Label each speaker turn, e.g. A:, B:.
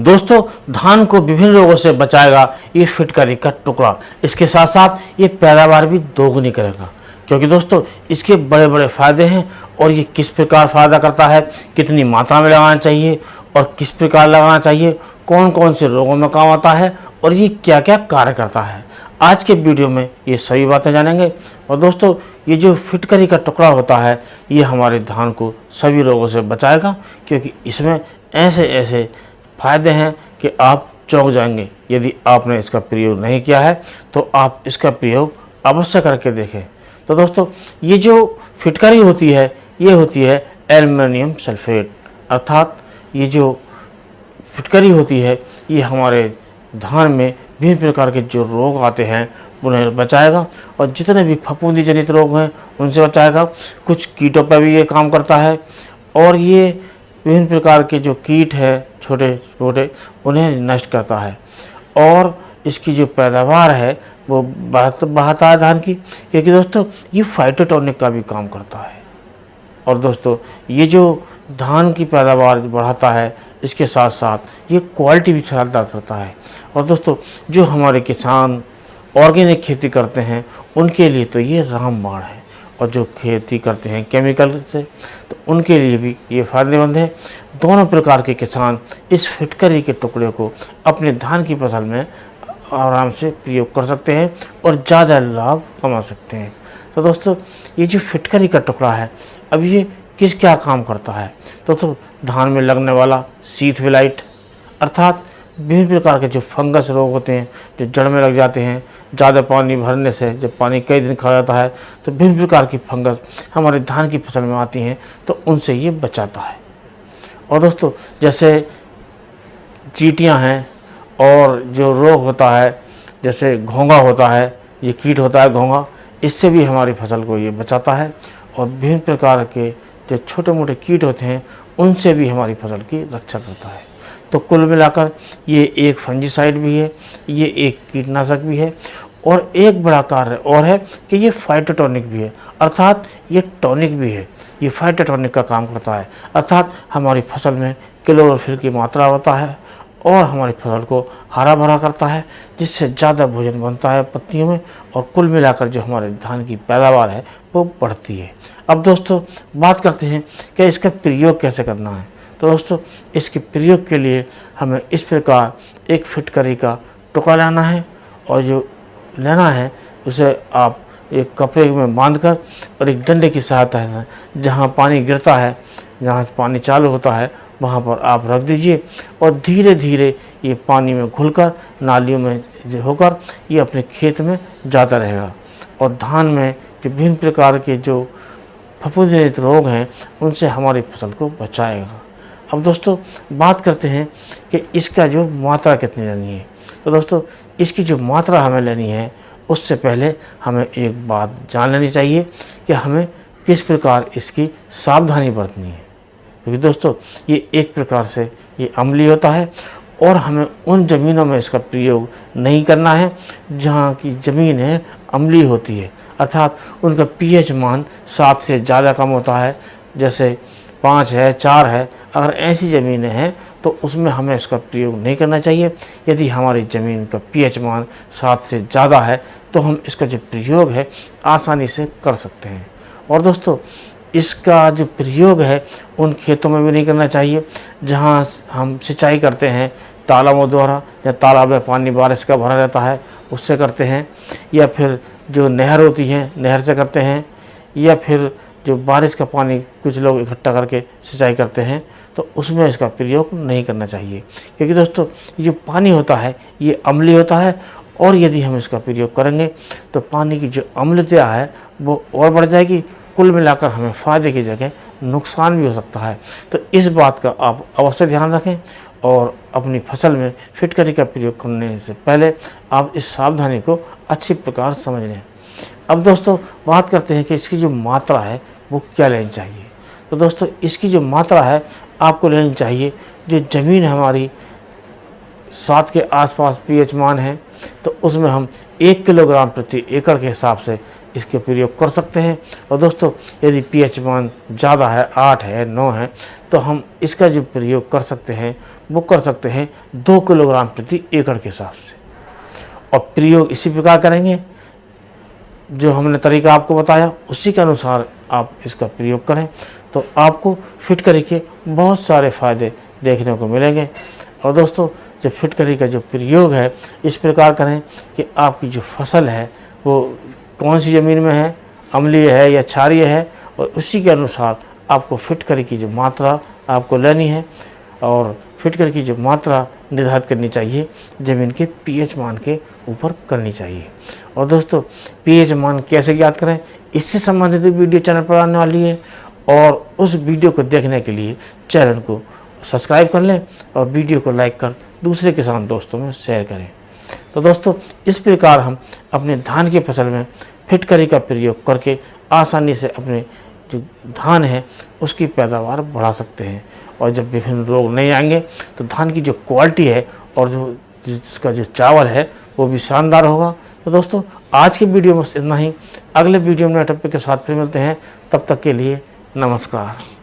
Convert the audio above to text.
A: दोस्तों, धान को विभिन्न रोगों से बचाएगा ये फिटकरी का टुकड़ा। इसके साथ साथ ये पैदावार भी दोगुनी करेगा, क्योंकि दोस्तों इसके बड़े बड़े फ़ायदे हैं। और ये किस प्रकार फ़ायदा करता है, कितनी मात्रा में लगाना चाहिए और किस प्रकार लगाना चाहिए, कौन कौन से रोगों में काम आता है और ये क्या क्या कार्य करता है, आज के वीडियो में ये सभी बातें जानेंगे। और दोस्तों, ये जो फिटकरी का टुकड़ा होता है ये हमारे धान को सभी रोगों से बचाएगा, क्योंकि इसमें ऐसे ऐसे फ़ायदे हैं कि आप चौंक जाएंगे। यदि आपने इसका प्रयोग नहीं किया है तो आप इसका प्रयोग अवश्य करके देखें। तो दोस्तों, ये जो फिटकरी होती है ये होती है एल्युमिनियम सल्फेट, अर्थात ये जो फिटकरी होती है ये हमारे धान में विभिन्न प्रकार के जो रोग आते हैं उन्हें बचाएगा, और जितने भी फफूंदी जनित रोग हैं उनसे बचाएगा। कुछ कीटों पर भी ये काम करता है, और ये विभिन्न प्रकार के जो कीट हैं छोटे छोटे उन्हें नष्ट करता है। और इसकी जो पैदावार है वो बढ़ाता है धान की, क्योंकि दोस्तों ये फाइटोटॉनिक का भी काम करता है। और दोस्तों, ये जो धान की पैदावार बढ़ाता है इसके साथ साथ ये क्वालिटी भी शानदार करता है। और दोस्तों, जो हमारे किसान ऑर्गेनिक खेती करते हैं उनके लिए तो ये रामबाण है, और जो खेती करते हैं केमिकल से तो उनके लिए भी ये फ़ायदेमंद है। दोनों प्रकार के किसान इस फिटकरी के टुकड़े को अपने धान की फसल में आराम से प्रयोग कर सकते हैं और ज़्यादा लाभ कमा सकते हैं। तो दोस्तों, ये जो फिटकरी का टुकड़ा है अब ये किस क्या काम करता है। दोस्तों, धान में लगने वाला शीथ विलाइट, अर्थात विभिन्न प्रकार के जो फंगस रोग होते हैं जो जड़ में लग जाते हैं, ज़्यादा पानी भरने से, जब पानी कई दिन खा जाता है तो विभिन्न प्रकार की फंगस हमारे धान की फसल में आती हैं, तो उनसे ये बचाता है। और दोस्तों, जैसे चींटियाँ हैं और जो रोग होता है जैसे घोंघा होता है, ये कीट होता है घोंघा, इससे भी हमारी फसल को ये बचाता है। और विभिन्न प्रकार के जो छोटे मोटे कीट होते हैं उनसे भी हमारी फसल की रक्षा करता है। तो कुल मिलाकर ये एक फंजीसाइड भी है, ये एक कीटनाशक भी है, और एक बड़ा कार्य और है कि ये फाइटोटॉनिक भी है, अर्थात ये टॉनिक भी है। ये फाइटोटॉनिक का काम करता है, अर्थात हमारी फसल में क्लोरोफिल की मात्रा होता है और हमारी फसल को हरा भरा करता है, जिससे ज़्यादा भोजन बनता है पत्तियों में, और कुल मिलाकर जो हमारे धान की पैदावार है वो बढ़ती है। अब दोस्तों, बात करते हैं कि इसका प्रयोग कैसे करना है। तो दोस्तों, इसके प्रयोग के लिए हमें इस प्रकार एक फिटकरी का टुकड़ा लेना है, और जो लेना है उसे आप एक कपड़े में बांधकर और एक डंडे की सहायता से जहाँ पानी गिरता है, जहाँ से पानी चालू होता है वहाँ पर आप रख दीजिए, और धीरे धीरे ये पानी में घुलकर नालियों में होकर ये अपने खेत में जाता रहेगा, और धान में जो विभिन्न प्रकार के जो फफूंदीजनित रोग हैं उनसे हमारी फसल को बचाएगा। अब दोस्तों, बात करते हैं कि इसका जो मात्रा कितनी लेनी है। तो दोस्तों, इसकी जो मात्रा हमें लेनी है उससे पहले हमें एक बात जान लेनी चाहिए कि हमें किस प्रकार इसकी सावधानी बरतनी है, क्योंकि दोस्तों ये एक प्रकार से ये अम्लीय होता है, और हमें उन ज़मीनों में इसका प्रयोग नहीं करना है जहाँ की ज़मीन है अम्लीय होती है, अर्थात उनका पीएच मान 7 से ज़्यादा कम होता है, जैसे 5 है, 4 है। अगर ऐसी ज़मीनें हैं तो उसमें हमें इसका प्रयोग नहीं करना चाहिए। यदि हमारी ज़मीन का पीएच मान 7 से ज़्यादा है तो हम इसका जो प्रयोग है आसानी से कर सकते हैं। और दोस्तों, इसका जो प्रयोग है उन खेतों में भी नहीं करना चाहिए जहाँ हम सिंचाई करते हैं तालाबों द्वारा, या तालाब में पानी बारिश का भरा रहता है उससे करते हैं, या फिर जो नहर होती है नहर से करते हैं, या फिर जो बारिश का पानी कुछ लोग इकट्ठा करके सिंचाई करते हैं, तो उसमें इसका प्रयोग नहीं करना चाहिए, क्योंकि दोस्तों ये जो पानी होता है ये अम्लीय होता है, और यदि हम इसका प्रयोग करेंगे तो पानी की जो अम्लता है वो और बढ़ जाएगी। कुल मिलाकर हमें फ़ायदे की जगह नुकसान भी हो सकता है। तो इस बात का आप अवश्य ध्यान रखें, और अपनी फसल में फिटकरी का प्रयोग करने से पहले आप इस सावधानी को अच्छी प्रकार समझ लें। अब दोस्तों, बात करते हैं कि इसकी जो मात्रा है वो क्या लेनी चाहिए। तो दोस्तों, इसकी जो मात्रा है आपको लेनी चाहिए, जो ज़मीन हमारी 7 के आसपास पीएच मान है तो उसमें हम 1 किलोग्राम प्रति एकड़ के हिसाब से इसके प्रयोग कर सकते हैं। और दोस्तों यदि पीएच मान ज़्यादा है, 8 है, 9 है, तो हम इसका जो प्रयोग कर सकते हैं वो कर सकते हैं 2 किलोग्राम प्रति एकड़ के हिसाब से। और प्रयोग इसी प्रकार करेंगे, जो हमने तरीका आपको बताया उसी के अनुसार आप इसका प्रयोग करें तो आपको फिटकरी के बहुत सारे फ़ायदे देखने को मिलेंगे। और दोस्तों जो फिटकरी का जो प्रयोग है इस प्रकार करें कि आपकी जो फसल है वो कौन सी ज़मीन में है, अम्लीय है या क्षारीय है, और उसी के अनुसार आपको फिटकरी की जो मात्रा आपको लेनी है और फिटकरी की जो मात्रा निर्धारित करनी चाहिए ज़मीन के पीएच मान के ऊपर करनी चाहिए। और दोस्तों पीएच मान कैसे ज्ञात करें इससे संबंधित वीडियो चैनल पर आने वाली है, और उस वीडियो को देखने के लिए चैनल को सब्सक्राइब कर लें और वीडियो को लाइक कर दूसरे किसान दोस्तों में शेयर करें। तो दोस्तों इस प्रकार हम अपने धान की फसल में फिटकरी का प्रयोग करके आसानी से अपने जो धान है उसकी पैदावार बढ़ा सकते हैं। और जब विभिन्न रोग नहीं आएंगे तो धान की जो क्वालिटी है और जो जिसका जो चावल है वो भी शानदार होगा। तो दोस्तों आज के वीडियो में इतना ही। अगले वीडियो में नए टॉपिक के साथ फिर मिलते हैं, तब तक के लिए नमस्कार।